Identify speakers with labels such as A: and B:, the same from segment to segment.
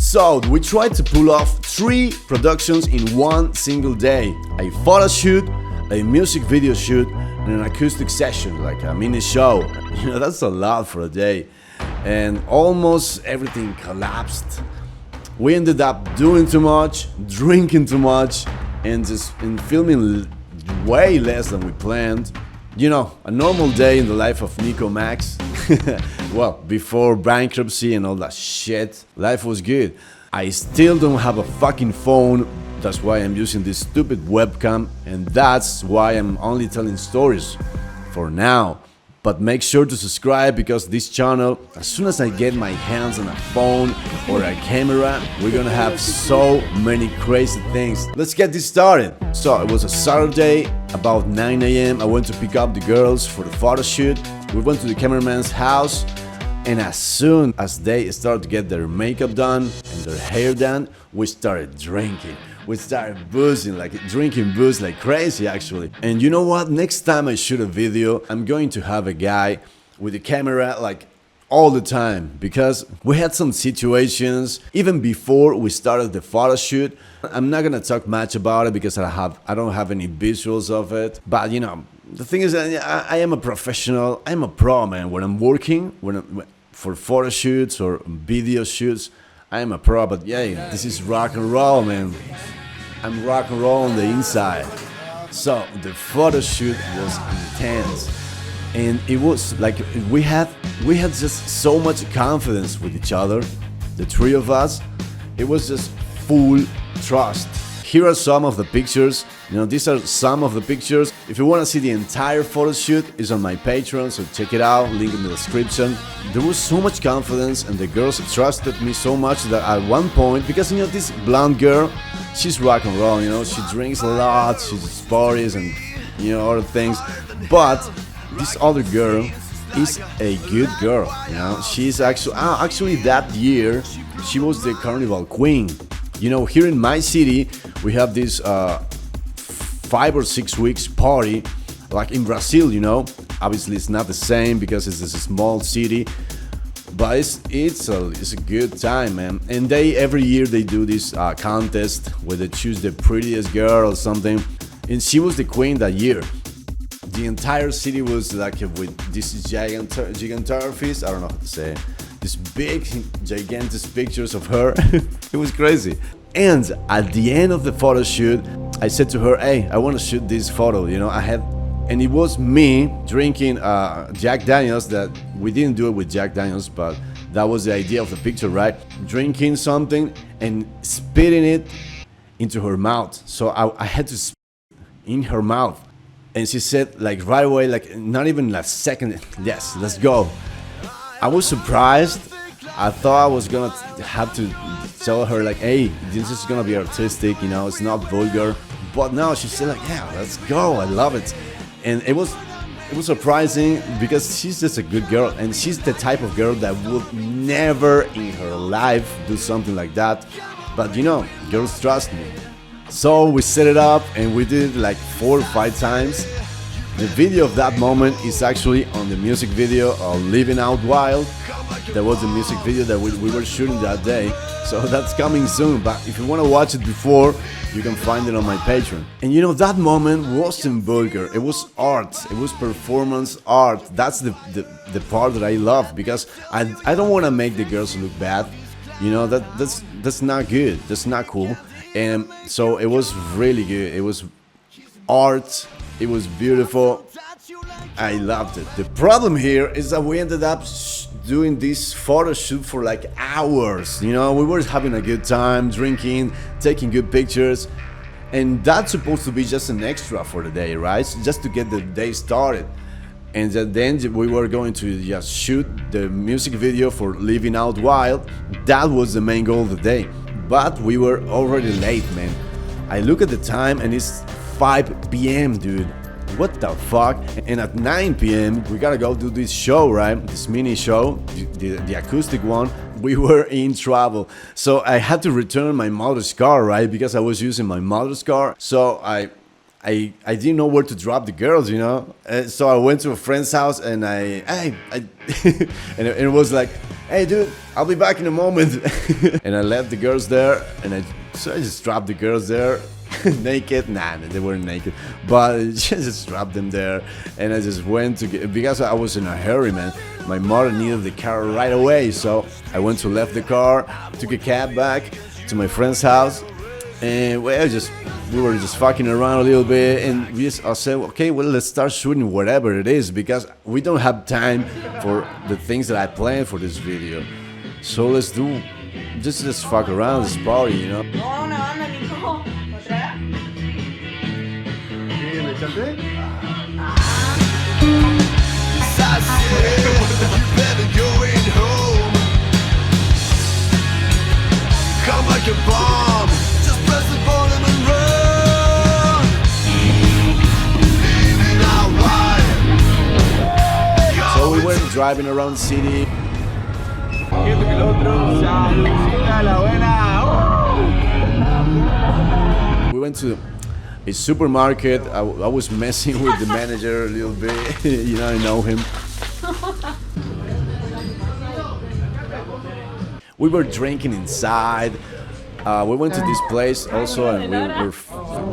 A: So we tried to pull off 3 productions in one single day. A photo shoot, a music video shoot, and an acoustic session, like a mini show. You know, that's a lot for a day. And almost everything collapsed. We ended up doing too much, drinking too much, and filming way less than we planned. You know, a normal day in the life of Nikko Max. Well, before bankruptcy and all that shit, life was good. I still don't have a fucking phone. That's why I'm using this stupid webcam, and that's why I'm only telling stories for now. But make sure to subscribe, because this channel, as soon as I get my hands on a phone or a camera, we're gonna have so many crazy things. Let's get this started. So it was a Saturday, about 9 AM. I went to pick up the girls for the photo shoot. We went to the cameraman's house, and as soon as they started to get their makeup done and their hair done, we started drinking. We started boozing, like drinking booze like crazy actually. And you know what? Next time I shoot a video, I'm going to have a guy with a camera like all the time, because we had some situations even before we started the photo shoot. I'm not gonna talk much about it because I don't have any visuals of it. But you know, the thing is that I am a professional. I'm a pro, man. When I'm working, for photo shoots or video shoots, I am a pro. But yeah, this is rock and roll, man. I'm rock and roll on the inside. So the photo shoot was intense, and it was like we had just so much confidence with each other, the 3 of us. It was just full trust. Here are some of the pictures. You know, these are some of the pictures. If you want to see the entire photo shoot, it's on my Patreon, so check it out, link in the description. There was so much confidence, and the girls trusted me so much that at one point, because you know, this blonde girl, she's rock and roll, you know, she drinks a lot, she just parties and, you know, other things. But this other girl is a good girl, you know. She's actually that year, she was the carnival queen. You know, here in my city, we have this 5 or 6 weeks party, like in Brazil, you know. Obviously, it's not the same because it's a small city, but it's a good time, man. And every year they do this contest where they choose the prettiest girl or something, and she was the queen that year. The entire city was like with this gigantographies, I don't know how to say it. These big, gigantic pictures of her. It was crazy. And at the end of the photo shoot, I said to her, hey, I want to shoot this photo, you know. And it was me drinking Jack Daniels. That we didn't do it with Jack Daniels, but that was the idea of the picture, right? Drinking something and spitting it into her mouth. So I had to spit in her mouth. And she said, like right away, like not even a second, yes, let's go. I was surprised. I thought I was gonna have to tell her like, hey, this is gonna be artistic, you know, it's not vulgar. But no, she said like, yeah, let's go, I love it. And it was surprising, because she's just a good girl, and she's the type of girl that would never in her life do something like that. But you know, girls trust me. So we set it up, and we did it like 4 or 5 times. The video of that moment is actually on the music video of Living Out Wild. That was the music video that we were shooting that day. So that's coming soon, but if you want to watch it before, you can find it on my Patreon. And you know, that moment wasn't vulgar, it was art, it was performance art. That's the part that I love, because I don't want to make the girls look bad. You know, that's not good, that's not cool. And so it was really good, it was art, it was beautiful, I loved it. The problem here is that we ended up doing this photo shoot for like hours. You know, we were having a good time, drinking, taking good pictures, and that's supposed to be just an extra for the day, right? So just to get the day started. And then we were going to just shoot the music video for Living Out Wild. That was the main goal of the day. But we were already late, man. I look at the time and it's 5 PM, dude. What the fuck? And at 9 PM, we gotta go do this show, right? This mini show, the acoustic one. We were in trouble. So I had to return my mother's car, right? Because I was using my mother's car. So I didn't know where to drop the girls, you know? So I went to a friend's house and and it was like, hey dude, I'll be back in a moment. And I left the girls there, and so I just dropped the girls there. Naked? Nah, they weren't naked, but I just dropped them there, and I just went to get, because I was in a hurry, man. My mother needed the car right away, so I went to left the car, took a cab back to my friend's house, and we were just fucking around a little bit, and I said, okay, well, let's start shooting whatever it is, because we don't have time for the things that I planned for this video. So let's do just fuck around, this party, you know.
B: Come like a bomb, just press the button and run. Leaving out wide.
A: So we went driving around the city. We went to a supermarket. I was messing with the manager a little bit. You know, I know him. We were drinking inside. We went to this place also, and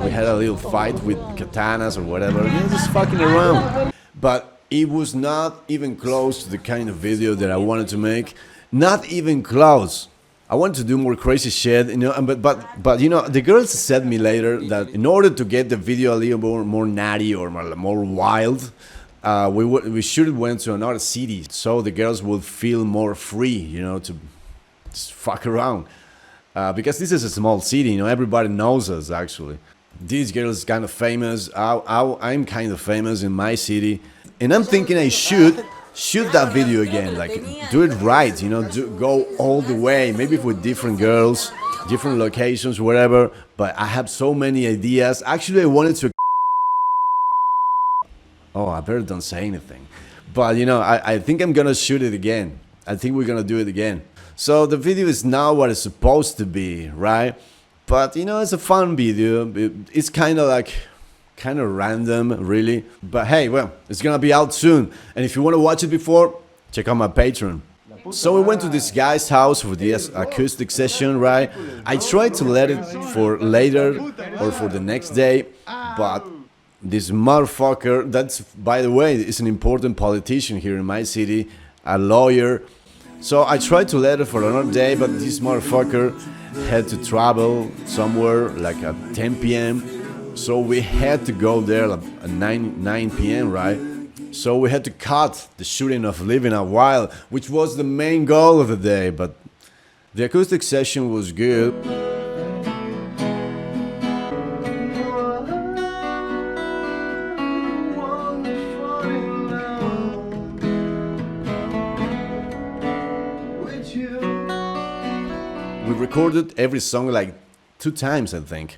A: we had a little fight with katanas or whatever. You know, just fucking around. But it was not even close to the kind of video that I wanted to make. Not even close. I wanted to do more crazy shit, you know. But you know, the girls said me later that in order to get the video a little more natty or more wild, we should have went to another city, so the girls would feel more free, you know, to just fuck around. Because this is a small city, you know, everybody knows us actually. This girl is kind of famous. I'm kind of famous in my city, and I'm thinking I should shoot that video again, like do it right, you know, go all the way, maybe with different girls, different locations, whatever. But I have so many ideas. Actually, I wanted to. Oh, I better don't say anything. But you know, I think I'm gonna shoot it again. I think we're gonna do it again. So the video is not what it's supposed to be, right? But you know, it's a fun video. It's kind of random, really. But hey, well, it's gonna be out soon. And if you want to watch it before, check out my Patreon. So we went to this guy's house for this acoustic session, right? I tried to let it for later or for the next day, but this motherfucker, that's, by the way, is an important politician here in my city, a lawyer. So I tried to let it for another day, but this motherfucker had to travel somewhere like at 10 p.m. So we had to go there at 9 p.m., right? So we had to cut the shooting of Living a While, which was the main goal of the day, but the acoustic session was good. We recorded every song like 2 times, I think.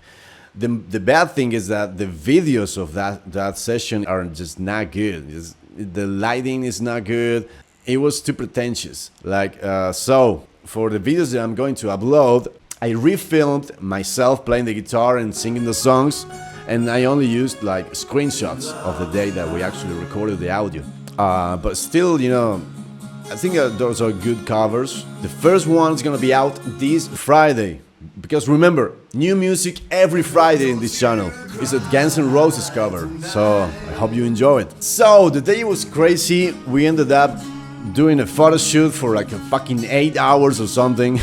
A: The bad thing is that the videos of that session are just not good. The lighting is not good. It was too pretentious. So for the videos that I'm going to upload, I refilmed myself playing the guitar and singing the songs, and I only used like screenshots of the day that we actually recorded the audio. But still, you know, I think those are good covers. The first one is gonna be out this Friday. Because remember, new music every Friday in this channel. It's a Guns N' Roses cover, so I hope you enjoy it. So the day was crazy. We ended up doing a photo shoot for like a fucking 8 hours or something.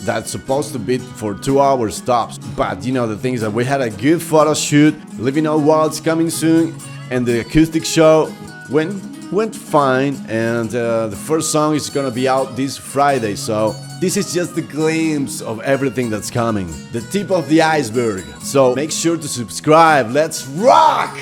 A: That's supposed to be for 2 hours tops. But you know, the thing is that we had a good photo shoot. Living Out Wild's coming soon, and the acoustic show went fine. And the first song is gonna be out this Friday, so this is just a glimpse of everything that's coming. The tip of the iceberg. So make sure to subscribe. Let's rock!